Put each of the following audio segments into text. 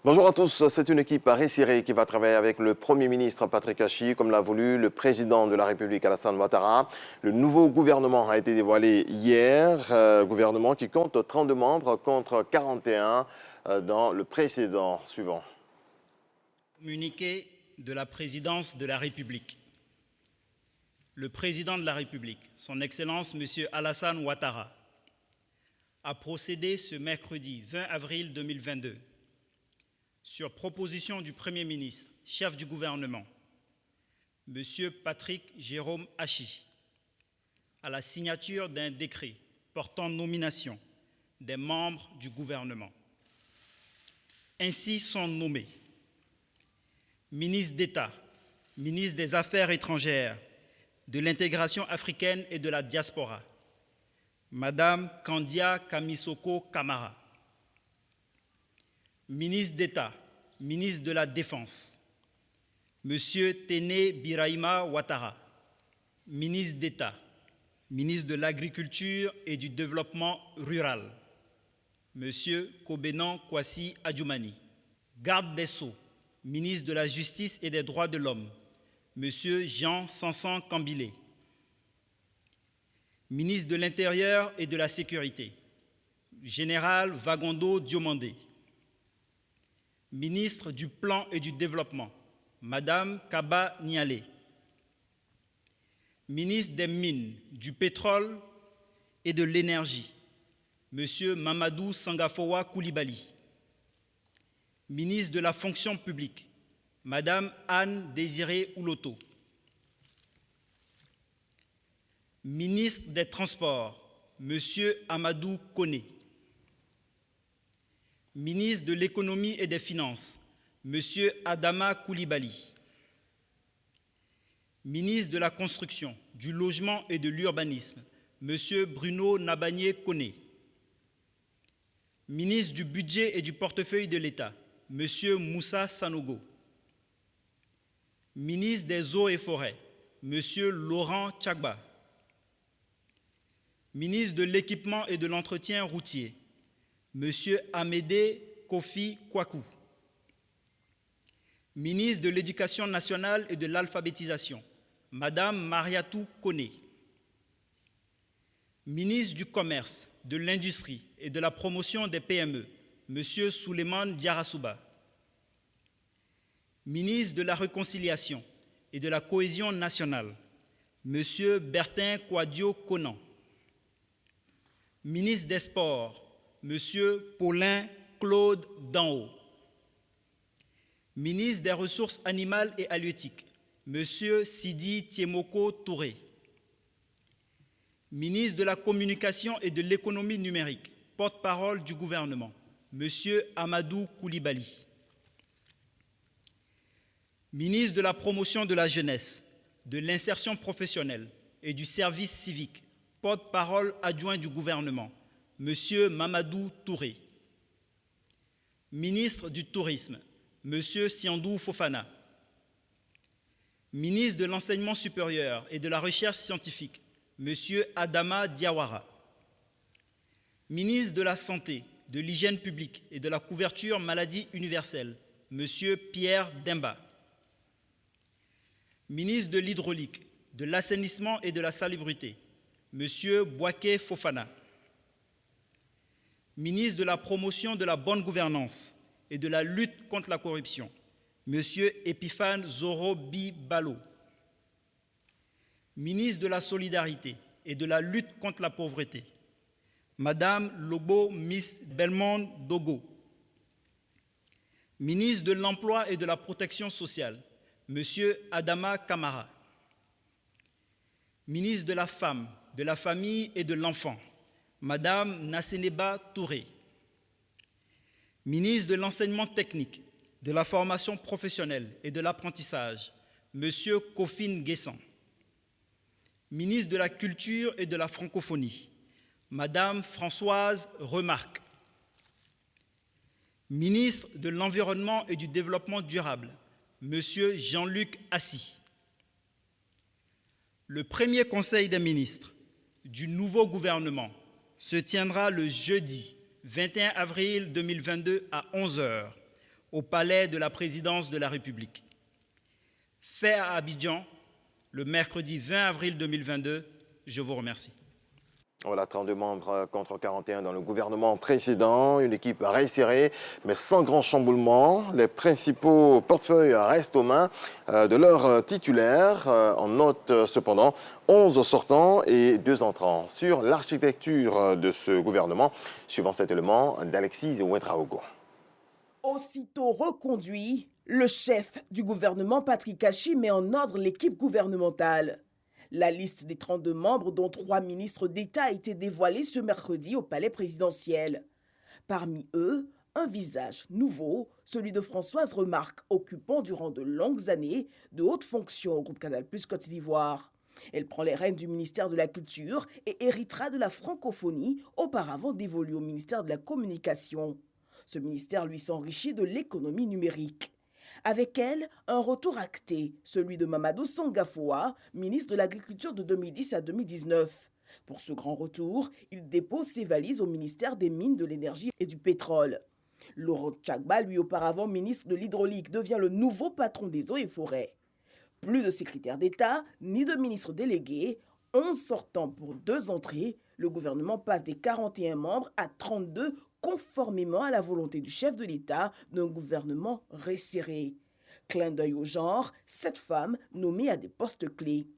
Bonjour à tous, c'est une équipe resserrée qui va travailler avec le Premier ministre Patrick Achi, comme l'a voulu le président de la République Alassane Ouattara. Le nouveau gouvernement a été dévoilé hier, gouvernement qui compte 32 membres contre 41 dans le précédent. Suivant. Communiqué de la présidence de la République. Le président de la République, son Excellence M. Alassane Ouattara, a procédé ce mercredi 20 avril 2022 sur proposition du Premier ministre, chef du gouvernement, M. Patrick Jérôme Achi, à la signature d'un décret portant nomination des membres du gouvernement. Ainsi sont nommés ministre d'État, ministre des Affaires étrangères, de l'intégration africaine et de la diaspora, Madame Kandia Kamisoko Kamara, ministre d'État, ministre de la Défense, Monsieur Téné Birahima Ouattara, ministre d'État, ministre de l'Agriculture et du Développement rural, Monsieur Kobenan Kwasi Adjoumani, garde des Sceaux, ministre de la Justice et des Droits de l'Homme, Monsieur Jean Sansan Kambilé, ministre de l'Intérieur et de la Sécurité, Général Vagondo Diomandé, ministre du Plan et du Développement, Madame Kaba Nialé, ministre des Mines, du Pétrole et de l'Énergie, Monsieur Mamadou Sangafowa Koulibaly, ministre de la Fonction publique, Madame Anne Désirée Ouloto, ministre des Transports, Monsieur Amadou Koné, ministre de l'Économie et des Finances, Monsieur Adama Koulibaly, ministre de la Construction, du Logement et de l'Urbanisme, Monsieur Bruno Nabagné Koné, ministre du Budget et du Portefeuille de l'État, Monsieur Moussa Sanogo, ministre des Eaux et Forêts, Monsieur Laurent Tchagba, ministre de l'Équipement et de l'Entretien routier, Monsieur Amédée Kofi Kwaku, ministre de l'Éducation nationale et de l'Alphabétisation, Madame Mariatou Koné, ministre du Commerce, de l'Industrie et de la Promotion des PME, Monsieur Souleymane Diarasouba, ministre de la Réconciliation et de la Cohésion nationale, Monsieur Bertin Kouadio Konan, ministre des Sports, Monsieur Paulin Claude Danho, ministre des Ressources animales et halieutiques, Monsieur Sidi Tiemoko Touré, ministre de la Communication et de l'Économie numérique, porte-parole du gouvernement, Monsieur Amadou Koulibaly, ministre de la Promotion de la jeunesse, de l'insertion professionnelle et du service civique, porte-parole adjoint du gouvernement, Monsieur Mamadou Touré, ministre du Tourisme, Monsieur Siandou Fofana, ministre de l'Enseignement supérieur et de la Recherche scientifique, Monsieur Adama Diawara, ministre de la Santé, de l'Hygiène publique et de la couverture maladie universelle, Monsieur Pierre Demba, ministre de l'Hydraulique, de l'Assainissement et de la Salubrité, Monsieur Bouaké Fofana, ministre de la Promotion de la bonne gouvernance et de la lutte contre la corruption, Monsieur Epiphane Zorobi Balo, ministre de la Solidarité et de la lutte contre la pauvreté, Madame Lobo Miss Belmond Dogo, ministre de l'Emploi et de la Protection sociale, Monsieur Adama Kamara, ministre de la Femme, de la Famille et de l'Enfant, Madame Nasseneba Touré, ministre de l'Enseignement technique, de la formation professionnelle et de l'apprentissage, Monsieur Kofin Guessan, ministre de la Culture et de la Francophonie, Madame Françoise Remarque, ministre de l'Environnement et du Développement durable, Monsieur Jean-Luc Assy. Le premier Conseil des ministres du nouveau gouvernement se tiendra le jeudi 21 avril 2022 à 11 h au palais de la présidence de la République. Fait à Abidjan, le mercredi 20 avril 2022, je vous remercie. Voilà, 32 membres contre 41 dans le gouvernement précédent, une équipe resserrée, mais sans grand chamboulement. Les principaux portefeuilles restent aux mains de leurs titulaires. On note cependant 11 sortants et 2 entrants. Sur l'architecture de ce gouvernement, suivant cet élément d'Alexis Ouedraogo. Aussitôt reconduit, le chef du gouvernement, Patrick Achi, met en ordre l'équipe gouvernementale. La liste des 32 membres, dont 3 ministres d'État, a été dévoilée ce mercredi au palais présidentiel. Parmi eux, un visage nouveau, celui de Françoise Remarque, occupant durant de longues années de hautes fonctions au groupe Canal+ Côte d'Ivoire. Elle prend les rênes du ministère de la Culture et héritera de la francophonie, auparavant dévolue au ministère de la Communication. Ce ministère lui s'enrichit de l'économie numérique. Avec elle, un retour acté, celui de Mamadou Sangafoa, ministre de l'Agriculture de 2010 à 2019. Pour ce grand retour, il dépose ses valises au ministère des Mines, de l'Énergie et du Pétrole. Laurent Tchagba, lui auparavant ministre de l'Hydraulique, devient le nouveau patron des Eaux et Forêts. Plus de secrétaire d'État, ni de ministre délégué, 11 sortants pour 2 entrées, le gouvernement passe des 41 membres à 32, conformément à la volonté du chef de l'État d'un gouvernement resserré. Clin d'œil au genre, 7 femmes nommées à des postes clés.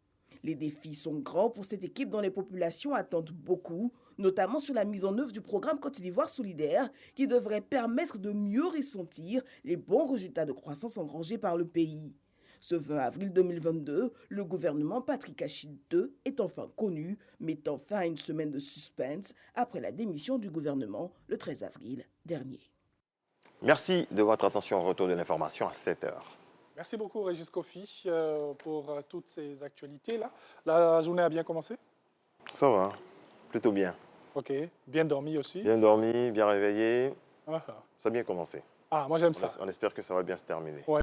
Les défis sont grands pour cette équipe dont les populations attendent beaucoup, notamment sur la mise en œuvre du programme Côte d'Ivoire solidaire qui devrait permettre de mieux ressentir les bons résultats de croissance engrangés par le pays. Ce 20 avril 2022, le gouvernement Patrick Achi II est enfin connu, mettant fin à une semaine de suspense après la démission du gouvernement le 13 avril dernier. Merci de votre attention. Retour de l'information à 7 h. Merci beaucoup, Régis Kofi, pour toutes ces actualités-là. La journée a bien commencé? Ça va, plutôt bien. OK. Bien dormi aussi? Bien dormi, bien réveillé. Ah, Ça a bien commencé. moi j'aime ça. On espère que ça va bien se terminer. Ouais.